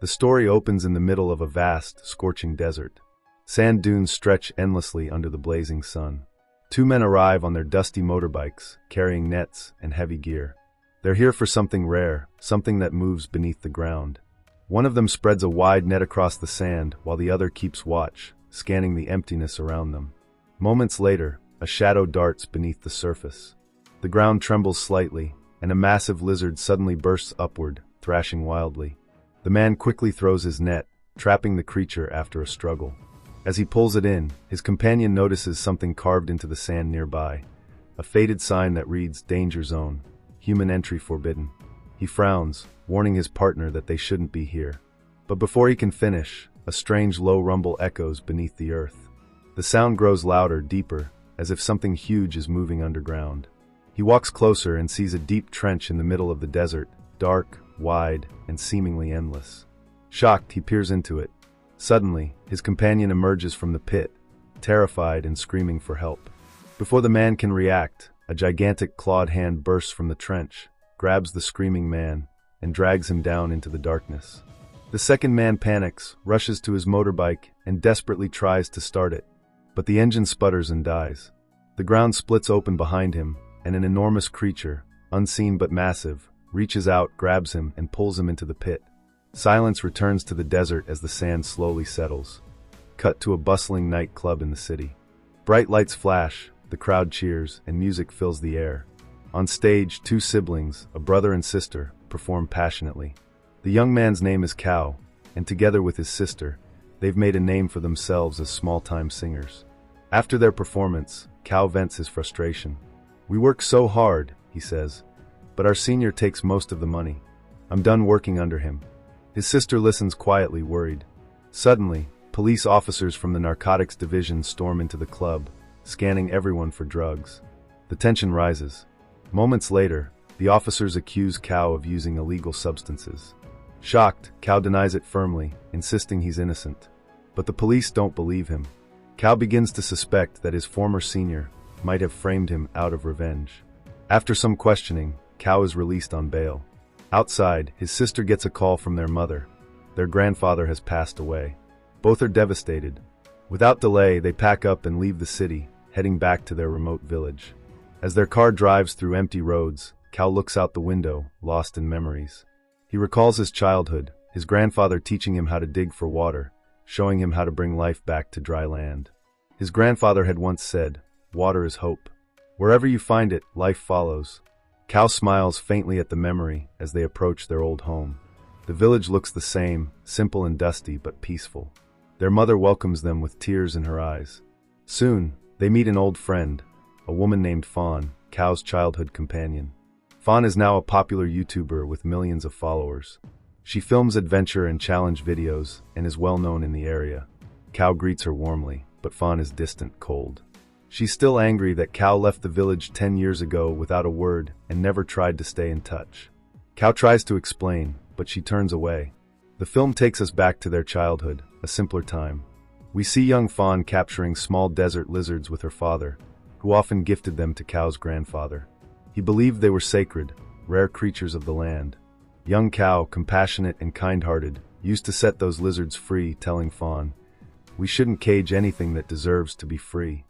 The story opens in the middle of a vast, scorching desert. Sand dunes stretch endlessly under the blazing sun. Two men arrive on their dusty motorbikes, carrying nets and heavy gear. They're here for something rare, something that moves beneath the ground. One of them spreads a wide net across the sand, while the other keeps watch, scanning the emptiness around them. Moments later, a shadow darts beneath the surface. The ground trembles slightly, and a massive lizard suddenly bursts upward, thrashing wildly. The man quickly throws his net, trapping the creature after a struggle. As he pulls it in, his companion notices something carved into the sand nearby. A faded sign that reads, "Danger Zone. Human entry forbidden." He frowns, warning his partner that they shouldn't be here. But before he can finish, a strange low rumble echoes beneath the earth. The sound grows louder, deeper, as if something huge is moving underground. He walks closer and sees a deep trench in the middle of the desert, dark, wide, and seemingly endless. Shocked, he peers into it. Suddenly, his companion emerges from the pit, terrified and screaming for help. Before the man can react, a gigantic clawed hand bursts from the trench, grabs the screaming man, and drags him down into the darkness. The second man panics, rushes to his motorbike, and desperately tries to start it. But the engine sputters and dies. The ground splits open behind him, and an enormous creature, unseen but massive, reaches out, grabs him, and pulls him into the pit. Silence returns to the desert as the sand slowly settles. Cut to a bustling nightclub in the city. Bright lights flash, the crowd cheers, and music fills the air. On stage, two siblings, a brother and sister, perform passionately. The young man's name is Cow, and together with his sister, they've made a name for themselves as small-time singers. After their performance, Cow vents his frustration. "We work so hard," he says, "but our senior takes most of the money. I'm done working under him." His sister listens quietly, worried. Suddenly, police officers from the narcotics division storm into the club, scanning everyone for drugs. The tension rises. Moments later, the officers accuse Cow of using illegal substances. Shocked, Cow denies it firmly, insisting he's innocent. But the police don't believe him. Cow begins to suspect that his former senior might have framed him out of revenge. After some questioning, Cow is released on bail. Outside, his sister gets a call from their mother. Their grandfather has passed away. Both are devastated. Without delay, they pack up and leave the city, heading back to their remote village. As their car drives through empty roads, Cow looks out the window, lost in memories. He recalls his childhood, his grandfather teaching him how to dig for water, showing him how to bring life back to dry land. His grandfather had once said, "Water is hope. Wherever you find it, life follows." Cow smiles faintly at the memory as they approach their old home. The village looks the same, simple and dusty, but peaceful. Their mother welcomes them with tears in her eyes. Soon, they meet an old friend, a woman named Fawn, Cow's childhood companion. Fawn is now a popular YouTuber with millions of followers. She films adventure and challenge videos and is well known in the area. Cow greets her warmly, but Fawn is distant, cold. She's still angry that Cow left the village 10 years ago without a word and never tried to stay in touch. Cow tries to explain, but she turns away. The film takes us back to their childhood, a simpler time. We see young Fawn capturing small desert lizards with her father, who often gifted them to Cow's grandfather. He believed they were sacred, rare creatures of the land. Young Cow, compassionate and kind-hearted, used to set those lizards free, telling Fawn, "We shouldn't cage anything that deserves to be free."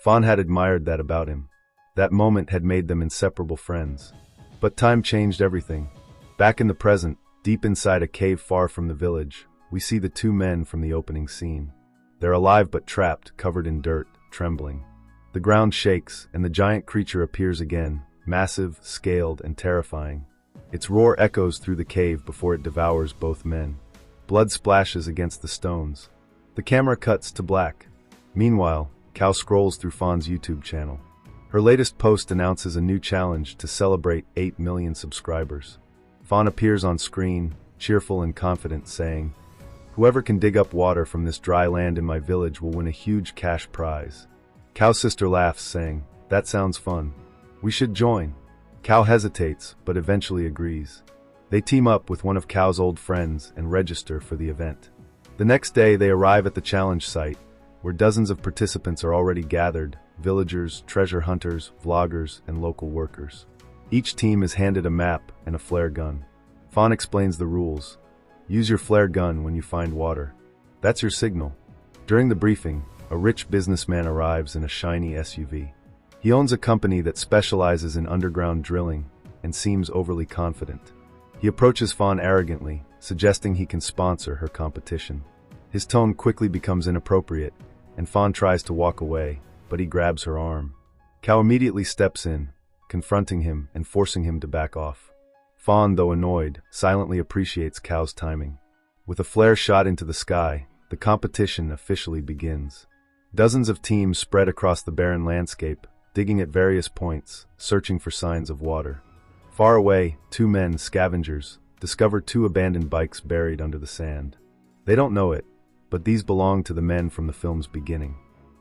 Fawn had admired that about him. That moment had made them inseparable friends. But time changed everything. Back in the present, deep inside a cave far from the village, we see the two men from the opening scene. They're alive but trapped, covered in dirt, trembling. The ground shakes, and the giant creature appears again, massive, scaled, and terrifying. Its roar echoes through the cave before it devours both men. Blood splashes against the stones. The camera cuts to black. Meanwhile, Cow scrolls through Fawn's YouTube channel. Her latest post announces a new challenge to celebrate 8 million subscribers. Fawn appears on screen, cheerful and confident, saying, "Whoever can dig up water from this dry land in my village will win a huge cash prize." Cow's sister laughs, saying, "That sounds fun. We should join." Cow hesitates, but eventually agrees. They team up with one of Cow's old friends and register for the event. The next day, they arrive at the challenge site, where dozens of participants are already gathered: villagers, treasure hunters, vloggers, and local workers. Each team is handed a map and a flare gun. Fawn explains the rules. Use your flare gun when you find water. That's your signal. During the briefing, a rich businessman arrives in a shiny SUV. He owns a company that specializes in underground drilling and seems overly confident. He approaches Fawn arrogantly, suggesting he can sponsor her competition. His tone quickly becomes inappropriate, and Fawn tries to walk away, but he grabs her arm. Cow immediately steps in, confronting him and forcing him to back off. Fawn, though annoyed, silently appreciates Cow's timing. With a flare shot into the sky, the competition officially begins. Dozens of teams spread across the barren landscape, digging at various points, searching for signs of water. Far away, two men, scavengers, discover two abandoned bikes buried under the sand. They don't know it, but these belong to the men from the film's beginning.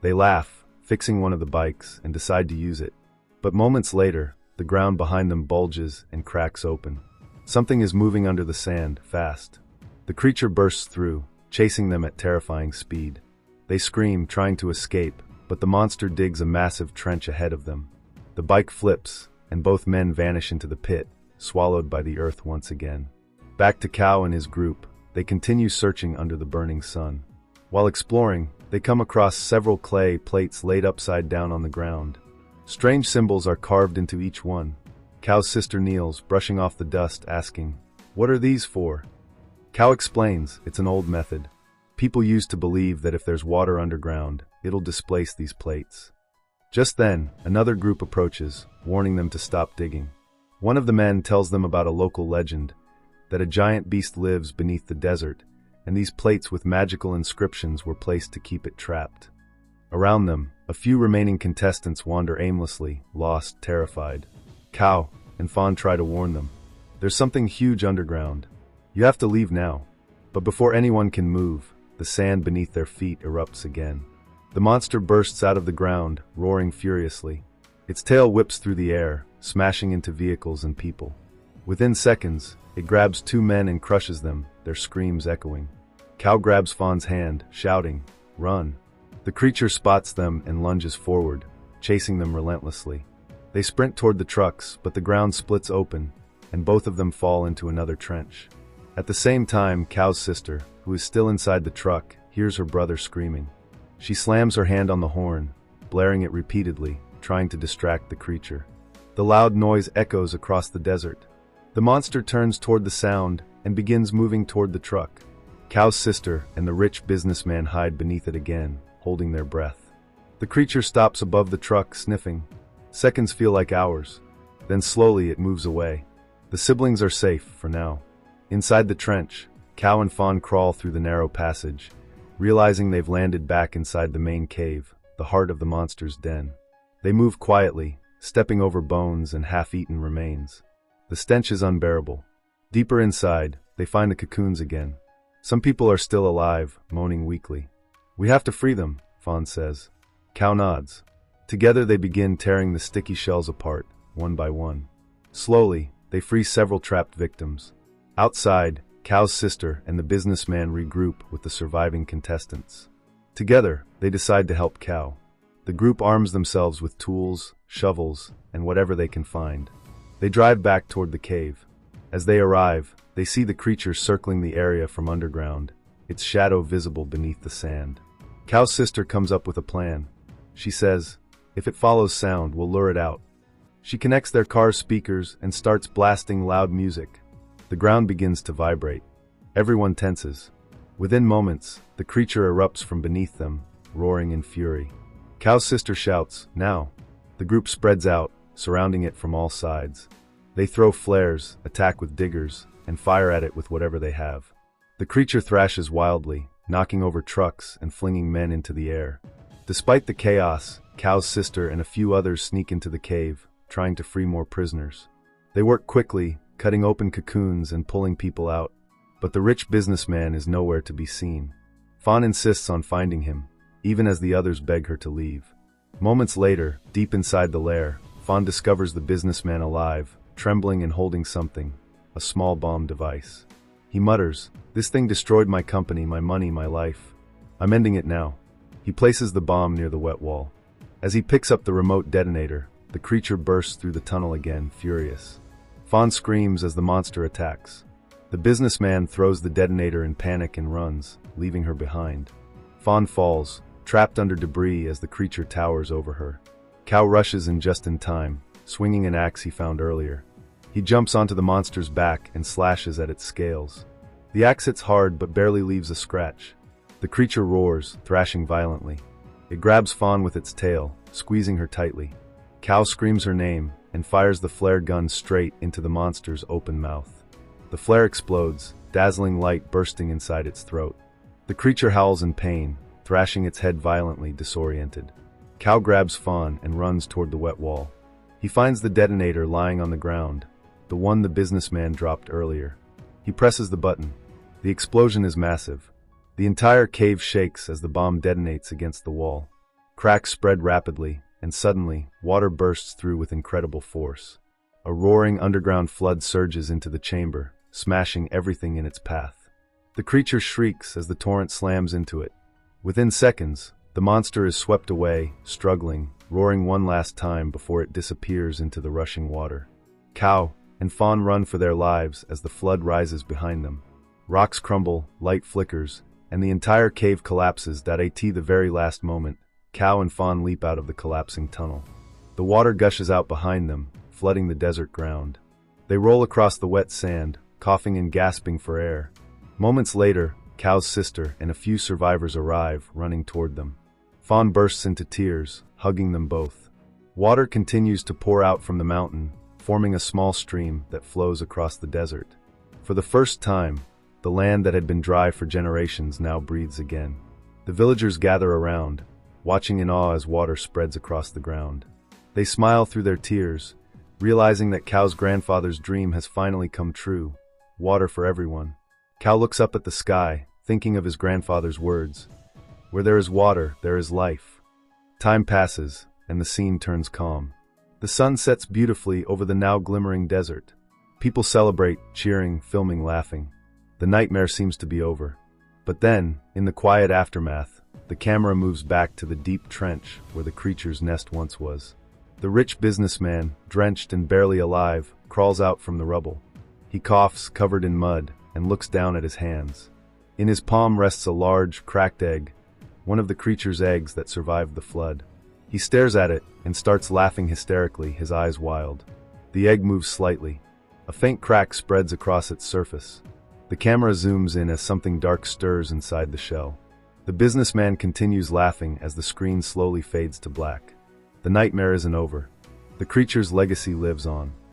They laugh, fixing one of the bikes, and decide to use it. But moments later, the ground behind them bulges and cracks open. Something is moving under the sand, fast. The creature bursts through, chasing them at terrifying speed. They scream, trying to escape, but the monster digs a massive trench ahead of them. The bike flips, and both men vanish into the pit, swallowed by the earth once again. Back to Cow and his group, they continue searching under the burning sun. While exploring, they come across several clay plates laid upside down on the ground. Strange symbols are carved into each one. Cow's sister kneels, brushing off the dust, asking, "What are these for?" Cow explains it's an old method. People used to believe that if there's water underground, it'll displace these plates. Just then, another group approaches, warning them to stop digging. One of the men tells them about a local legend, that a giant beast lives beneath the desert, and these plates with magical inscriptions were placed to keep it trapped. Around them, a few remaining contestants wander aimlessly, lost, terrified. Cow and Fawn try to warn them. There's something huge underground. You have to leave now. But before anyone can move, the sand beneath their feet erupts again. The monster bursts out of the ground, roaring furiously. Its tail whips through the air, smashing into vehicles and people. Within seconds, it grabs two men and crushes them, their screams echoing. Cow grabs Fawn's hand, shouting, "Run!" The creature spots them and lunges forward, chasing them relentlessly. They sprint toward the trucks, but the ground splits open, and both of them fall into another trench. At the same time, Cow's sister, who is still inside the truck, hears her brother screaming. She slams her hand on the horn, blaring it repeatedly, trying to distract the creature. The loud noise echoes across the desert. The monster turns toward the sound and begins moving toward the truck. Cow's sister and the rich businessman hide beneath it again, holding their breath. The creature stops above the truck, sniffing. Seconds feel like hours. Then slowly it moves away. The siblings are safe, for now. Inside the trench, Cow and Fawn crawl through the narrow passage, realizing they've landed back inside the main cave, the heart of the monster's den. They move quietly, stepping over bones and half-eaten remains. The stench is unbearable. Deeper inside, they find the cocoons again. Some people are still alive, moaning weakly. "We have to free them," Fawn says. Cow nods. Together they begin tearing the sticky shells apart, one by one. Slowly, they free several trapped victims. Outside, Cow's sister and the businessman regroup with the surviving contestants. Together, they decide to help Cow. The group arms themselves with tools, shovels, and whatever they can find. They drive back toward the cave. As they arrive, they see the creature circling the area from underground, its shadow visible beneath the sand. Cow's sister comes up with a plan. She says, "If it follows sound, we'll lure it out." She connects their car's speakers and starts blasting loud music. The ground begins to vibrate. Everyone tenses. Within moments, the creature erupts from beneath them, roaring in fury. Cow's sister shouts, "Now!" The group spreads out, surrounding it from all sides. They throw flares, attack with diggers, and fire at it with whatever they have. The creature thrashes wildly, knocking over trucks and flinging men into the air. Despite the chaos, Cow's sister and a few others sneak into the cave, trying to free more prisoners. They work quickly, cutting open cocoons and pulling people out. But the rich businessman is nowhere to be seen. Fawn insists on finding him, even as the others beg her to leave. Moments later, deep inside the lair, Fawn discovers the businessman alive, trembling and holding something, a small bomb device. He mutters, "This thing destroyed my company, my money, my life. I'm ending it now." He places the bomb near the wet wall. As he picks up the remote detonator, the creature bursts through the tunnel again, furious. Fawn screams as the monster attacks. The businessman throws the detonator in panic and runs, leaving her behind. Fawn falls, trapped under debris as the creature towers over her. Cal rushes in just in time, swinging an axe he found earlier. He jumps onto the monster's back and slashes at its scales. The axe hits hard but barely leaves a scratch. The creature roars, thrashing violently. It grabs Fawn with its tail, squeezing her tightly. Cal screams her name and fires the flare gun straight into the monster's open mouth. The flare explodes, dazzling light bursting inside its throat. The creature howls in pain, thrashing its head violently, disoriented. Cal grabs Fawn and runs toward the wet wall. He finds the detonator lying on the ground, the one the businessman dropped earlier. He presses the button. The explosion is massive. The entire cave shakes as the bomb detonates against the wall. Cracks spread rapidly, and suddenly, water bursts through with incredible force. A roaring underground flood surges into the chamber, smashing everything in its path. The creature shrieks as the torrent slams into it. Within seconds, the monster is swept away, struggling, roaring one last time before it disappears into the rushing water. Cow and Fawn run for their lives as the flood rises behind them. Rocks crumble, light flickers, and the entire cave collapses. At the very last moment, Cow and Fawn leap out of the collapsing tunnel. The water gushes out behind them, flooding the desert ground. They roll across the wet sand, coughing and gasping for air. Moments later, Cow's sister and a few survivors arrive, running toward them. Fawn bursts into tears, hugging them both. Water continues to pour out from the mountain, forming a small stream that flows across the desert. For the first time, the land that had been dry for generations now breathes again. The villagers gather around, watching in awe as water spreads across the ground. They smile through their tears, realizing that Cow's grandfather's dream has finally come true. Water for everyone. Cow looks up at the sky, thinking of his grandfather's words. Where there is water, there is life. Time passes, and the scene turns calm. The sun sets beautifully over the now glimmering desert. People celebrate, cheering, filming, laughing. The nightmare seems to be over. But then, in the quiet aftermath, the camera moves back to the deep trench where the creature's nest once was. The rich businessman, drenched and barely alive, crawls out from the rubble. He coughs, covered in mud, and looks down at his hands. In his palm rests a large, cracked egg, one of the creature's eggs that survived the flood. He stares at it and starts laughing hysterically, his eyes wild. The egg moves slightly. A faint crack spreads across its surface. The camera zooms in as something dark stirs inside the shell. The businessman continues laughing as the screen slowly fades to black. The nightmare isn't over. The creature's legacy lives on.